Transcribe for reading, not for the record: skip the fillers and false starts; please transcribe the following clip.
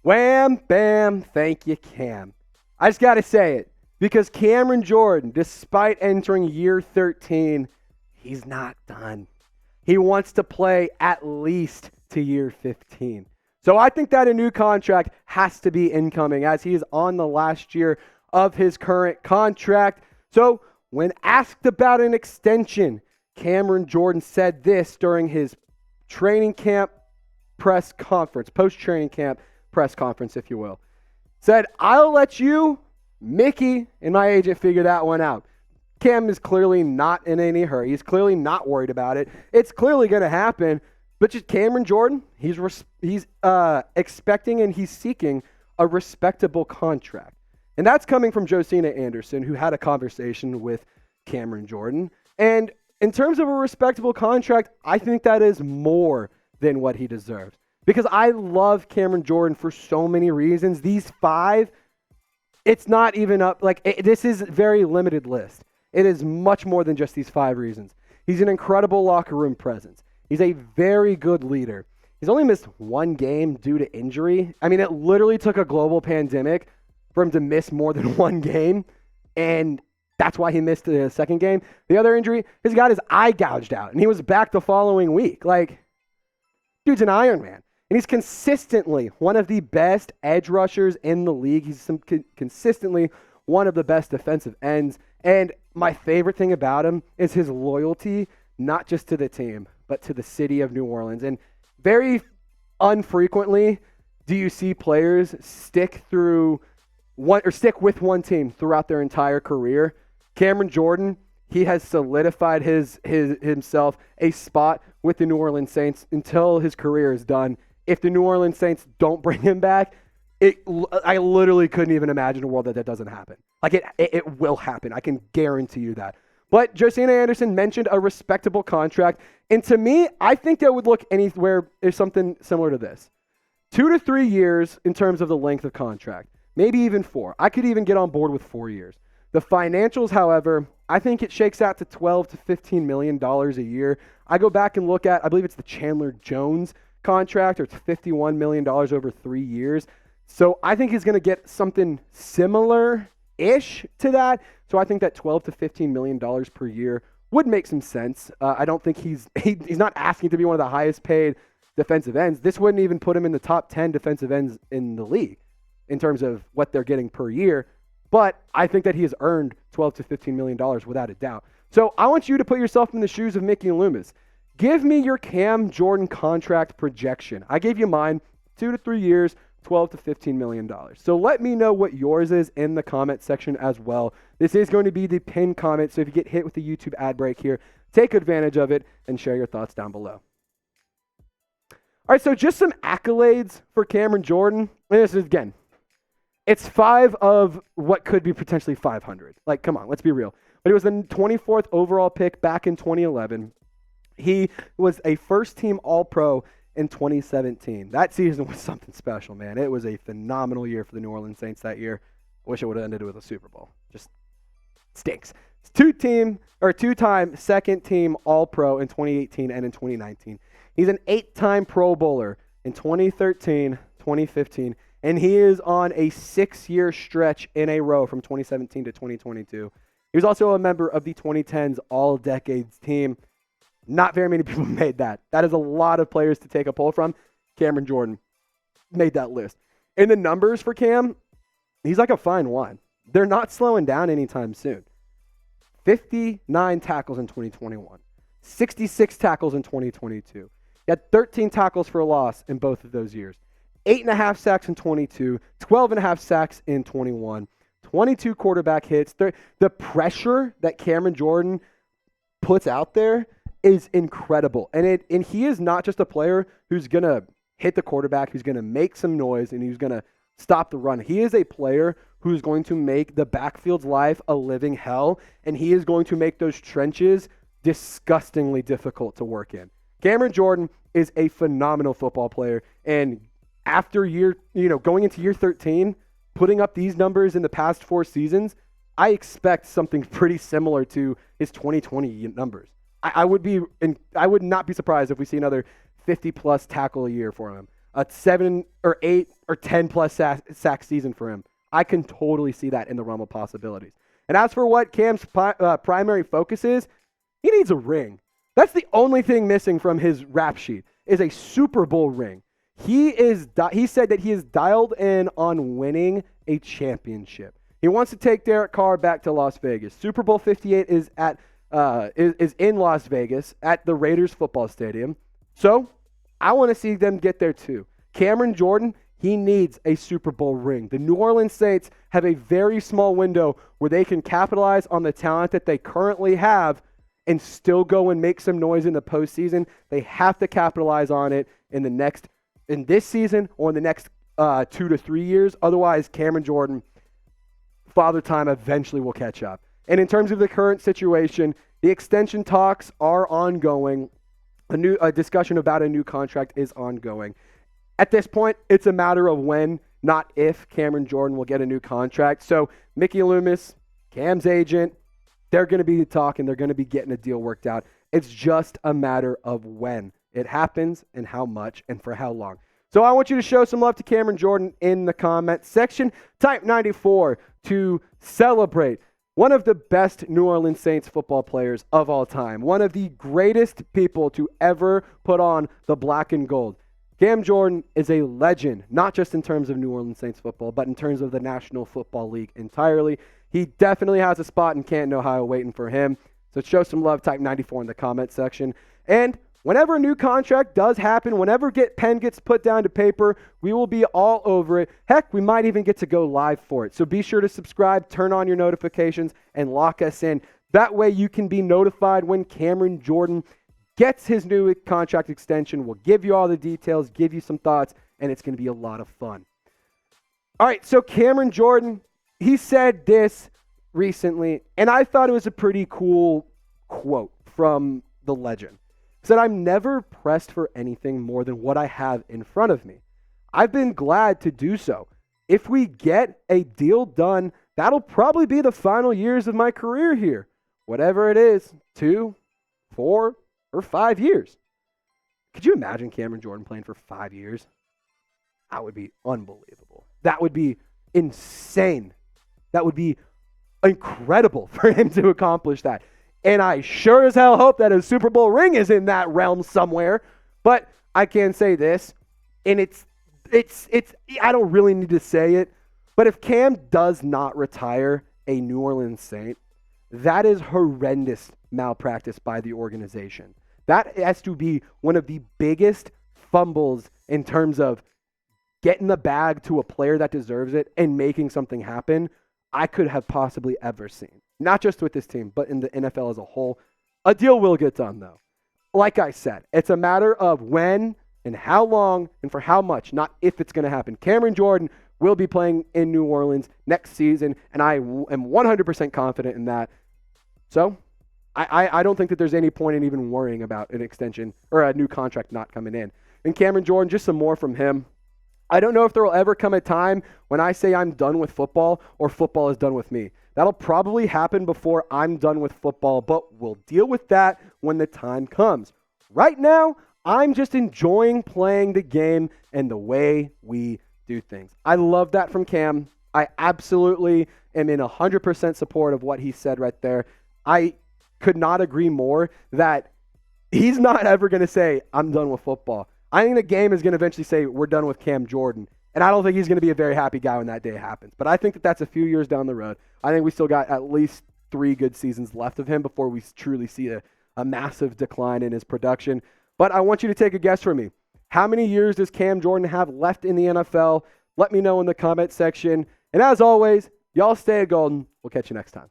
Wham, bam, thank you, Cam. I just got to say it because Cameron Jordan, despite entering year 13, he's not done. He wants to play at least to year 15. So I think that a new contract has to be incoming as he is on the last year of his current contract. So when asked about an extension, Cameron Jordan said this during his training camp press conference, post-training camp press conference, if you will. Said, I'll let you, Mickey, and my agent figure that one out. Cam is clearly not in any hurry. He's clearly not worried about it. It's clearly going to happen. But just Cameron Jordan, he's expecting and he's seeking a respectable contract. And that's coming from Josina Anderson, who had a conversation with Cameron Jordan. And in terms of a respectable contract, I think that is more than what he deserves. Because I love Cameron Jordan for so many reasons. These 5, it's not even up. This is a very limited list. It is much more than just these 5 reasons. He's an incredible locker room presence. He's a very good leader. He's only missed 1 game due to injury. I mean, it literally took a global pandemic for him to miss more than 1 game, and that's why he missed the second game. The other injury, he's got his eye gouged out, and he was back the following week. Dude's an Iron Man, and he's consistently one of the best edge rushers in the league. He's consistently one of the best defensive ends, and my favorite thing about him is his loyalty, not just to the team, but to the city of New Orleans. And very unfrequently do you see players stick with one team throughout their entire career. Cameron Jordan, he has solidified himself a spot with the New Orleans Saints until his career is done. If the New Orleans Saints don't bring him back, I literally couldn't even imagine a world that doesn't happen. It will happen. I can guarantee you that. But Josina Anderson mentioned a respectable contract. And to me, I think that would look anywhere is something similar to this. 2 to 3 years in terms of the length of contract. Maybe even 4. I could even get on board with 4 years. The financials, however, I think it shakes out to $12 to $15 million a year. I go back and look at, I believe it's the Chandler Jones contract, or it's $51 million over 3 years. So I think he's going to get something similar-ish to that. So I think that $12 to $15 million per year would make some sense. I don't think he's not asking to be one of the highest paid defensive ends. This wouldn't even put him in the top 10 defensive ends in the league in terms of what they're getting per year. But I think that he has earned $12 to $15 million without a doubt. So I want you to put yourself in the shoes of Mickey Loomis. Give me your Cam Jordan contract projection. I gave you mine, 2 to 3 years, $12 to $15 million. So let me know what yours is in the comment section as well. This is going to be the pinned comment, so if you get hit with the YouTube ad break here, take advantage of it and share your thoughts down below. All right, so just some accolades for Cameron Jordan. And this is, again, it's 5 of what could be potentially 500. Come on, let's be real. But he was the 24th overall pick back in 2011. He was a first-team All-Pro in 2017. That season was something special, man. It was a phenomenal year for the New Orleans Saints that year. I wish it would have ended with a Super Bowl. Just stinks. It's two-time second-team All-Pro in 2018 and in 2019. He's an 8-time Pro Bowler in 2013, 2015, and he is on a 6-year stretch in a row from 2017 to 2022. He was also a member of the 2010s All-Decades team. Not very many people made that. That is a lot of players to take a poll from. Cameron Jordan made that list. And the numbers for Cam, he's like a fine wine. They're not slowing down anytime soon. 59 tackles in 2021. 66 tackles in 2022. He had 13 tackles for a loss in both of those years. 8.5 sacks in 22. 12.5 sacks in 21. 22 quarterback hits. The pressure that Cameron Jordan puts out there is incredible. And he is not just a player who's going to hit the quarterback, who's going to make some noise, and who's going to stop the run. He is a player who's going to make the backfield's life a living hell, and he is going to make those trenches disgustingly difficult to work in. Cameron Jordan is a phenomenal football player, and after going into year 13, putting up these numbers in the past 4 seasons, I expect something pretty similar to his 2020 numbers. I would not be surprised if we see another 50-plus tackle a year for him. a 7 or 8 or 10 plus sack season for him. I can totally see that in the realm of possibilities. And as for what Cam's primary focus is, he needs a ring. That's the only thing missing from his rap sheet is a Super Bowl ring. He said that he is dialed in on winning a championship. He wants to take Derek Carr back to Las Vegas. Super Bowl 58 is in Las Vegas at the Raiders football stadium. So I want to see them get there too. Cameron Jordan, he needs a Super Bowl ring. The New Orleans Saints have a very small window where they can capitalize on the talent that they currently have and still go and make some noise in the postseason. They have to capitalize on it in this season or in the next 2 to 3 years. Otherwise, Cameron Jordan, Father Time eventually will catch up. And in terms of the current situation, the extension talks are ongoing. A discussion about a new contract is ongoing. At this point, it's a matter of when, not if, Cameron Jordan will get a new contract. So Mickey Loomis, Cam's agent, they're going to be talking. They're going to be getting a deal worked out. It's just a matter of when it happens and how much and for how long. So I want you to show some love to Cameron Jordan in the comment section. Type 94 to celebrate one of the best New Orleans Saints football players of all time. One of the greatest people to ever put on the black and gold. Cam Jordan is a legend, not just in terms of New Orleans Saints football, but in terms of the National Football League entirely. He definitely has a spot in Canton, Ohio waiting for him. So show some love, type 94 in the comment section. And whenever a new contract does happen, whenever pen gets put down to paper, we will be all over it. Heck, we might even get to go live for it. So be sure to subscribe, turn on your notifications, and lock us in. That way you can be notified when Cameron Jordan gets his new contract extension. We'll give you all the details, give you some thoughts, and it's going to be a lot of fun. All right, so Cameron Jordan, he said this recently, and I thought it was a pretty cool quote from the legend. He said, "I'm never pressed for anything more than what I have in front of me. I've been glad to do so. If we get a deal done, that'll probably be the final years of my career here. Whatever it is, 2, 4, or 5 years." Could you imagine Cameron Jordan playing for 5 years? That would be unbelievable. That would be insane. That would be incredible for him to accomplish that. And I sure as hell hope that a Super Bowl ring is in that realm somewhere. But I can say this, and it's I don't really need to say it, but if Cam does not retire a New Orleans Saint, that is horrendous malpractice by the organization. That has to be one of the biggest fumbles in terms of getting the bag to a player that deserves it and making something happen I could have possibly ever seen. Not just with this team, but in the NFL as a whole. A deal will get done, though. Like I said, it's a matter of when and how long and for how much, not if it's going to happen. Cameron Jordan will be playing in New Orleans next season, and I am 100% confident in that. So I don't think that there's any point in even worrying about an extension or a new contract not coming in. And Cameron Jordan, just some more from him. I don't know if there will ever come a time when I say I'm done with football or football is done with me. That'll probably happen before I'm done with football, but we'll deal with that when the time comes. Right now, I'm just enjoying playing the game and the way we do things. I love that from Cam. I absolutely am in 100% support of what he said right there. I could not agree more that he's not ever going to say, I'm done with football. I think the game is going to eventually say, we're done with Cam Jordan. And I don't think he's going to be a very happy guy when that day happens. But I think that that's a few years down the road. I think we still got at least 3 good seasons left of him before we truly see a massive decline in his production. But I want you to take a guess from me. How many years does Cam Jordan have left in the NFL? Let me know in the comment section. And as always, y'all stay golden. We'll catch you next time.